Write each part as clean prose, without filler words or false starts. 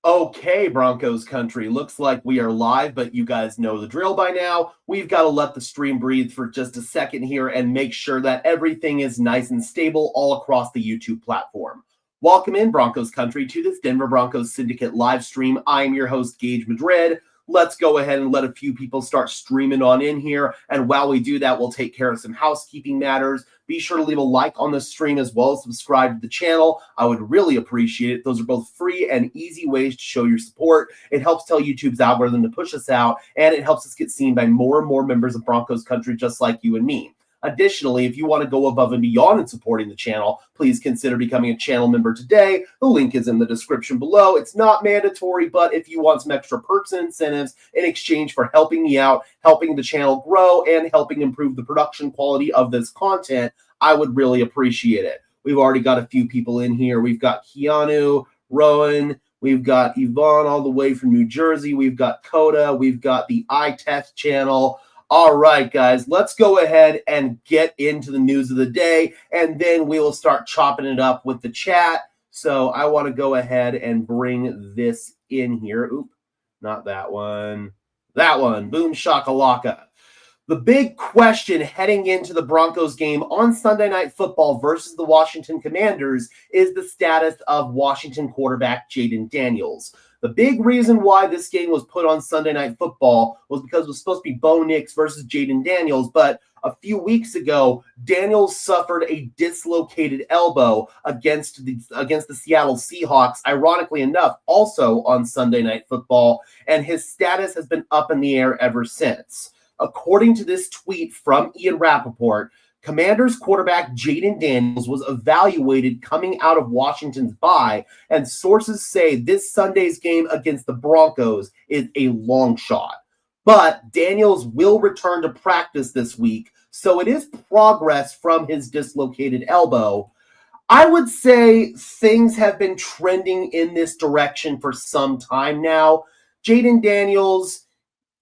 Okay, Broncos country, looks like we are live, but you guys know the drill by now. We've got to let the stream breathe for just a second here and make sure that everything is nice and stable all across the YouTube platform. Welcome in, Broncos country, to this Denver Broncos Syndicate live stream. I'm your host, Gage Madrid. Let's go ahead and let a few people start streaming on in here. And while we do that, we'll take care of some housekeeping matters. Be sure to leave a like on the stream as well as subscribe to the channel. I would really appreciate it. Those are both free and easy ways to show your support. It helps tell YouTube's algorithm to push us out, and it helps us get seen by more and more members of Broncos country just like you and me. Additionally, if you want to go above and beyond in supporting the channel, please consider becoming a channel member today. The link is in the description below. It's not mandatory, but if you want some extra perks and incentives in exchange for helping me out, helping the channel grow, and helping improve the production quality of this content, I would really appreciate it. We've already got a few people in here. We've got Keanu, Rowan, we've got Yvonne all the way from New Jersey. We've got Coda. We've got the iTest channel. All right, guys, let's go ahead and get into the news of the day, and then we will start chopping it up with the chat. So I want to go ahead and bring this in here. Oop, not that one. That one. Boom shakalaka. The big question heading into the Broncos game on Sunday Night Football versus the Washington Commanders is the status of Washington quarterback Jayden Daniels. The big reason why this game was put on Sunday Night Football was because it was supposed to be Bo Nix versus Jayden Daniels, but a few weeks ago, Daniels suffered a dislocated elbow against the Seattle Seahawks, ironically enough, also on Sunday Night Football, and his status has been up in the air ever since. According to this tweet from Ian Rappaport, Commanders quarterback Jayden Daniels was evaluated coming out of Washington's bye, and sources say this Sunday's game against the Broncos is a long shot. But Daniels will return to practice this week, so it is progress from his dislocated elbow. I would say things have been trending in this direction for some time now. Jayden Daniels,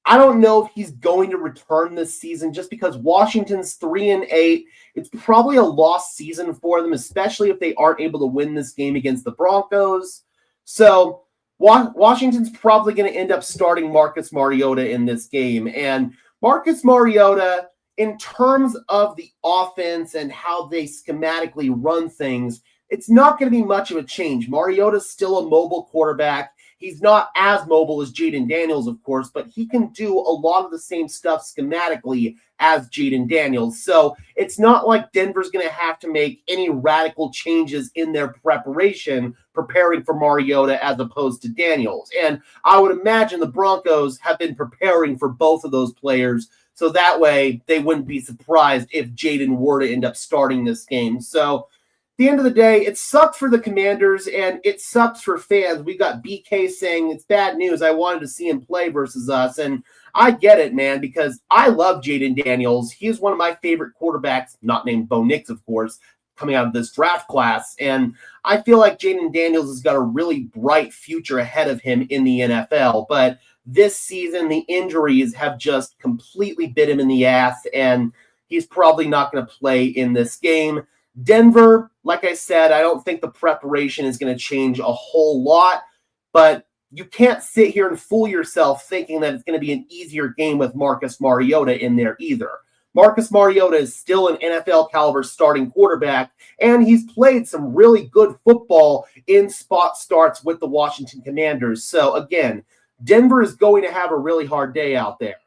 I don't know if he's going to return this season just because Washington's 3-8. It's probably a lost season for them, especially if they aren't able to win this game against the Broncos. So Washington's probably going to end up starting Marcus Mariota in this game. And Marcus Mariota, in terms of the offense and how they schematically run things, it's not going to be much of a change. Mariota's still a mobile quarterback. He's not as mobile as Jayden Daniels, of course, but he can do a lot of the same stuff schematically as Jayden Daniels. So it's not like Denver's going to have to make any radical changes in their preparation, preparing for Mariota as opposed to Daniels. And I would imagine the Broncos have been preparing for both of those players, so that way they wouldn't be surprised if Jayden were to end up starting this game. So the end of the day, it sucks for the Commanders, and it sucks for fans. We got BK saying, it's bad news. I wanted to see him play versus us. And I get it, man, because I love Jayden Daniels. He is one of my favorite quarterbacks, not named Bo Nix, of course, coming out of this draft class. And I feel like Jayden Daniels has got a really bright future ahead of him in the NFL. But this season, the injuries have just completely bit him in the ass, and he's probably not going to play in this game. Denver, like I said, I don't think the preparation is going to change a whole lot, but you can't sit here and fool yourself thinking that it's going to be an easier game with Marcus Mariota in there either. Marcus Mariota is still an NFL caliber starting quarterback, and he's played some really good football in spot starts with the Washington Commanders. So again, Denver is going to have a really hard day out there.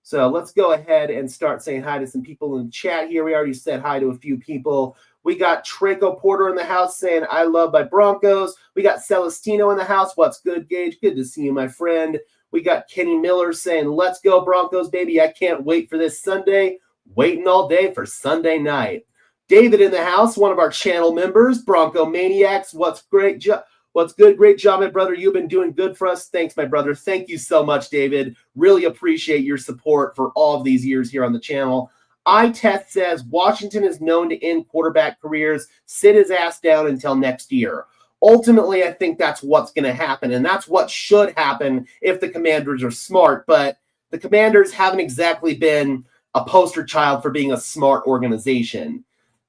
So let's go ahead and start saying hi to some people in the chat here. We already said hi to a few people. We got Traco Porter in the house saying, I love my Broncos. We got Celestino in the house. What's good, Gage? Good to see you, my friend. We got Kenny Miller saying, let's go, Broncos, baby. I can't wait for this Sunday. Waiting all day for Sunday night. David in the house, one of our channel members. Bronco Maniacs, what's great? What's good? Great job, my brother. You've been doing good for us. Thanks, my brother. Thank you so much, David. Really appreciate your support for all of these years here on the channel. iTest says Washington is known to end quarterback careers. Sit his ass down until next year. Ultimately, I think that's what's going to happen, and that's what should happen if the Commanders are smart. But the Commanders haven't exactly been a poster child for being a smart organization.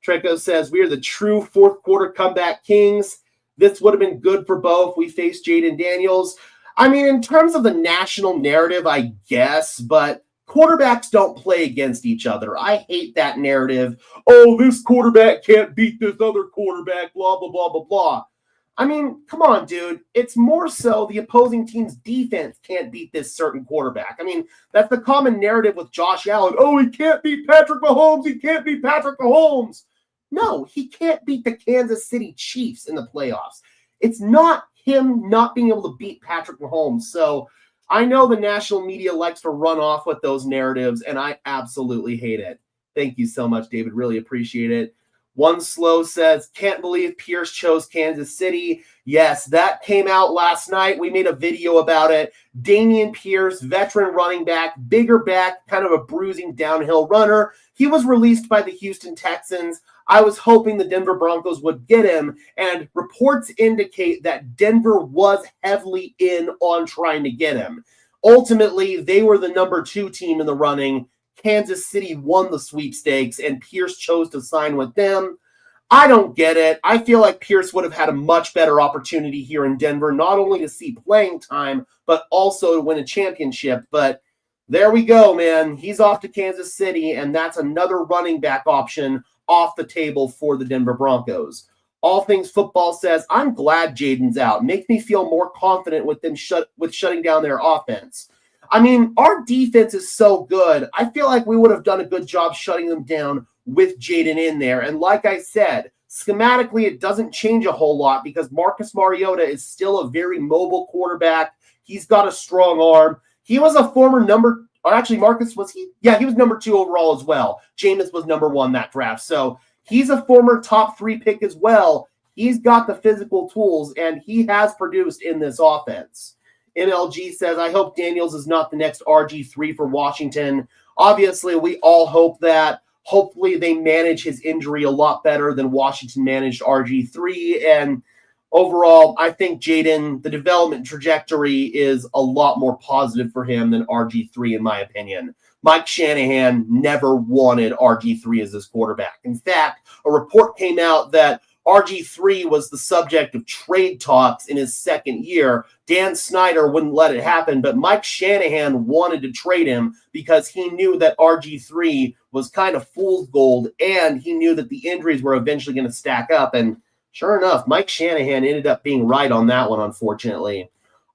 Treco says, we are the true fourth quarter comeback kings. This would have been good for both. We faced Jayden Daniels. I mean, in terms of the national narrative, I guess, but quarterbacks don't play against each other. I hate that narrative. Oh, this quarterback can't beat this other quarterback, blah, blah, blah, blah, blah. I mean, come on, dude. It's more so the opposing team's defense can't beat this certain quarterback. I mean, that's the common narrative with Josh Allen. Oh, he can't beat Patrick Mahomes. He can't beat Patrick Mahomes. No, he can't beat the Kansas City Chiefs in the playoffs. It's not him not being able to beat Patrick Mahomes. So I know the national media likes to run off with those narratives, and I absolutely hate it. Thank you so much, David. Really appreciate it. One Slow says, can't believe Pierce chose Kansas City. Yes, that came out last night. We made a video about it. Dameon Pierce, veteran running back, bigger back, kind of a bruising downhill runner. He was released by the Houston Texans. I was hoping the Denver Broncos would get him, and reports indicate that Denver was heavily in on trying to get him. Ultimately, they were the number 2 team in the running. Kansas City won the sweepstakes, and Pierce chose to sign with them. I don't get it. I feel like Pierce would have had a much better opportunity here in Denver, not only to see playing time, but also to win a championship. But there we go, man. He's off to Kansas City, and that's another running back option off the table for the Denver Broncos. All Things Football says, I'm glad Jayden's out. Makes me feel more confident with them shutting down their offense. I mean, our defense is so good. I feel like we would have done a good job shutting them down with Jayden in there. And like I said, schematically, it doesn't change a whole lot because Marcus Mariota is still a very mobile quarterback. He's got a strong arm. He was a former Marcus, was he? Yeah, he was number 2 overall as well. Jameis was number 1 that draft. So he's a former top 3 pick as well. He's got the physical tools, and he has produced in this offense. MLG says, I hope Daniels is not the next RG3 for Washington. Obviously, we all hope that. Hopefully, they manage his injury a lot better than Washington managed RG3. And overall, I think Jayden, the development trajectory is a lot more positive for him than RG3, in my opinion. Mike Shanahan never wanted RG3 as his quarterback. In fact, a report came out that RG3 was the subject of trade talks in his second year. Dan Snyder wouldn't let it happen, but Mike Shanahan wanted to trade him because he knew that RG3 was kind of fool's gold, and he knew that the injuries were eventually going to stack up. And sure enough, Mike Shanahan ended up being right on that one, unfortunately.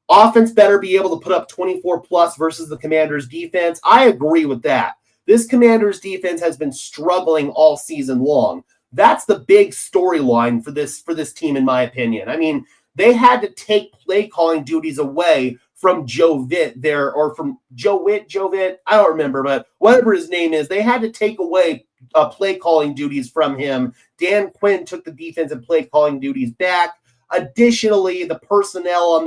Offense better be able to put up 24-plus versus the Commanders' defense. I agree with that. This Commanders' defense has been struggling all season long. That's the big storyline for this team, in my opinion. I mean, they had to take play calling duties away from Joe Vitt there, or from Joe Vitt. I don't remember, but whatever his name is, they had to take away play calling duties from him. Dan Quinn took the defensive play calling duties back. Additionally, the personnel on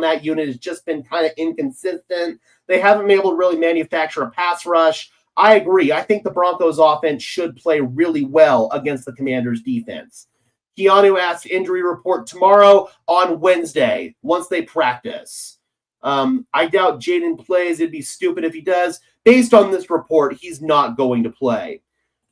that unit has just been kind of inconsistent. They haven't been able to really manufacture a pass rush. I agree. I think the Broncos offense should play really well against the Commanders defense. Keanu asks, injury report tomorrow on Wednesday, once they practice. I doubt Jayden plays. It'd be stupid if he does. Based on this report, he's not going to play.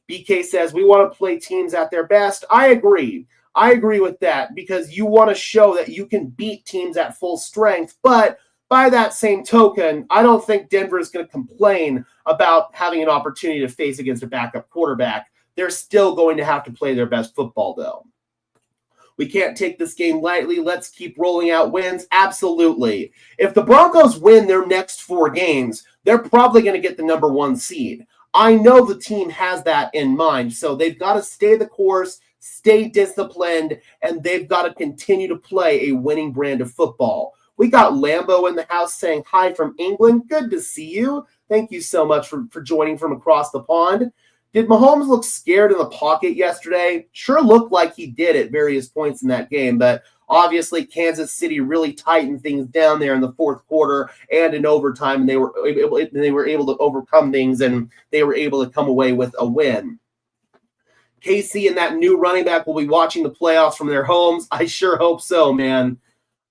BK says, we want to play teams at their best. I agree. I agree with that because you want to show that you can beat teams at full strength, but by that same token, I don't think Denver is going to complain about having an opportunity to face against a backup quarterback. They're still going to have to play their best football, though. We can't take this game lightly. Let's keep rolling out wins. Absolutely. If the Broncos win their next 4 games, they're probably going to get the number 1 seed. I know the team has that in mind, so they've got to stay the course, stay disciplined, and they've got to continue to play a winning brand of football. We got Lambo in the house saying hi from England. Good to see you. Thank you so much for joining from across the pond. Did Mahomes look scared in the pocket yesterday? Sure looked like he did at various points in that game, but obviously Kansas City really tightened things down there in the fourth quarter and in overtime, and they were able to overcome things, and they were able to come away with a win. KC and that new running back will be watching the playoffs from their homes. I sure hope so, man.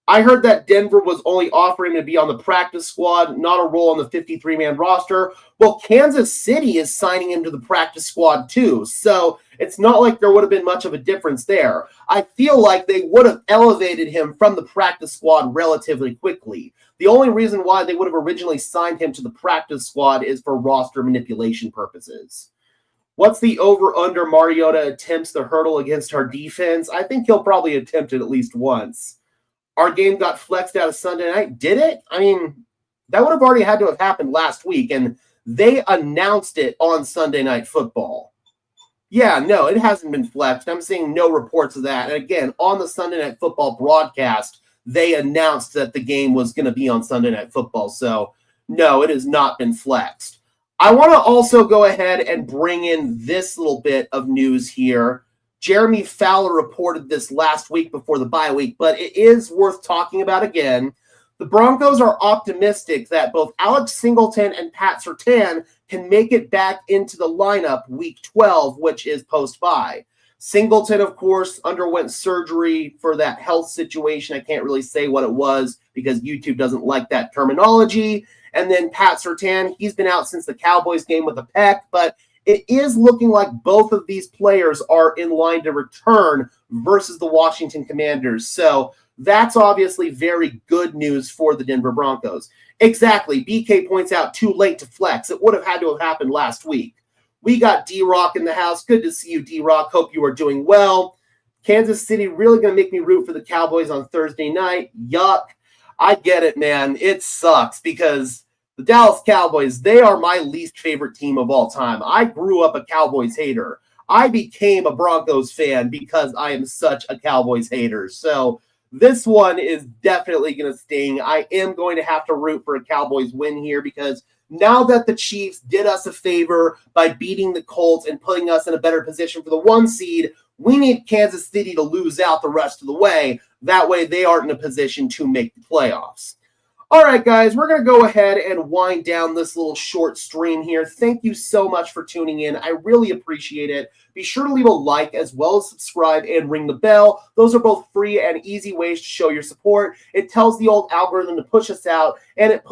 I heard that Denver was only offering him to be on the practice squad, not a role on the 53-man roster. Well, Kansas City is signing him to the practice squad too, so it's not like there would have been much of a difference there. I feel like they would have elevated him from the practice squad relatively quickly. The only reason why they would have originally signed him to the practice squad is for roster manipulation purposes. What's the over-under Mariota attempts the hurdle against our defense? I think he'll probably attempt it at least once. Our game got flexed out of Sunday night. Did it? I mean, that would have already had to have happened last week, and they announced it on Sunday Night Football. Yeah, no, it hasn't been flexed. I'm seeing no reports of that. And again, on the Sunday Night Football broadcast, they announced that the game was going to be on Sunday Night Football. So, no, it has not been flexed. I want to also go ahead and bring in this little bit of news here. Jeremy Fowler reported this last week before the bye week, but it is worth talking about again. The Broncos are optimistic that both Alex Singleton and Pat Surtain can make it back into the lineup week 12, which is post-bye. Singleton, of course, underwent surgery for that health situation. I can't really say what it was because YouTube doesn't like that terminology. And then Pat Surtain, he's been out since the Cowboys game with a pec, but it is looking like both of these players are in line to return versus the Washington Commanders. So that's obviously very good news for the Denver Broncos. Exactly. BK points out too late to flex. It would have had to have happened last week. We got D-Rock in the house. Good to see you, D-Rock. Hope you are doing well. Kansas City really going to make me root for the Cowboys on Thursday night. Yuck. I get it, man. It sucks because the Dallas Cowboys, they are my least favorite team of all time. I grew up a Cowboys hater. I became a Broncos fan because I am such a Cowboys hater. So this one is definitely going to sting. I am going to have to root for a Cowboys win here because now that the Chiefs did us a favor by beating the Colts and putting us in a better position for the 1 seed, we need Kansas City to lose out the rest of the way. That way they aren't in a position to make the playoffs. All right, guys, we're going to go ahead and wind down this little short stream here. Thank you so much for tuning in. I really appreciate it. Be sure to leave a like as well as subscribe and ring the bell. Those are both free and easy ways to show your support. It tells the old algorithm to push us out, and it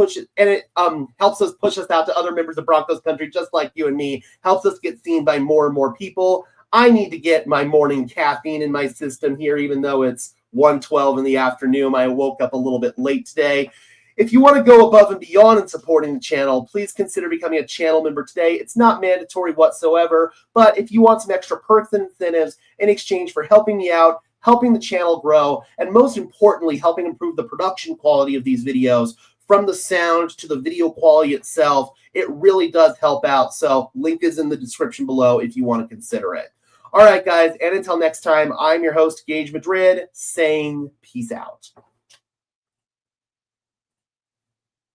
helps us push us out to other members of Broncos country just like you and me. Helps us get seen by more and more people. I need to get my morning caffeine in my system here, even though it's 1:12 in the afternoon. I woke up a little bit late today. If you want to go above and beyond in supporting the channel, please consider becoming a channel member today. It's not mandatory whatsoever, but if you want some extra perks and incentives in exchange for helping me out, helping the channel grow, and most importantly, helping improve the production quality of these videos, from the sound to the video quality itself, it really does help out. So link is in the description below if you want to consider it. All right, guys, and until next time, I'm your host, Gage Madrid, saying peace out.